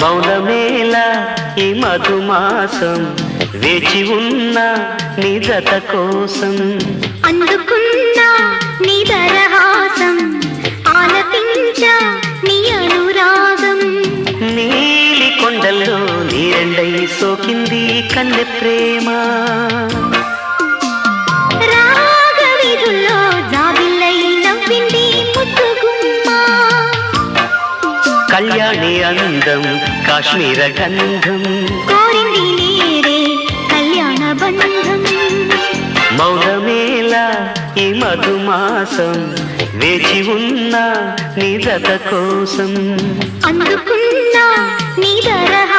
మౌనమేలా ఈ మధుమాసం వేచి ఉన్న నీ జత కోసం అందుకున్నా నీ దరహాసం ఆలపించా నీ అనురాగం నీలి కొండల్లో నీరెండై సోకింది కన్నె ప్రేమ రాగవీధుల్లో జాబిల్లై నవ్వింది ముద్దుగుమ్మ కళ్యాణి అందం కాశ్మీర గంధం కోరింది నేరే కళ్యాణ బంధం మౌనమేలా ఈ మధుమాసం వేచి ఉన్న నీ జత కోసం అందుకున్నా నీ దరహాసం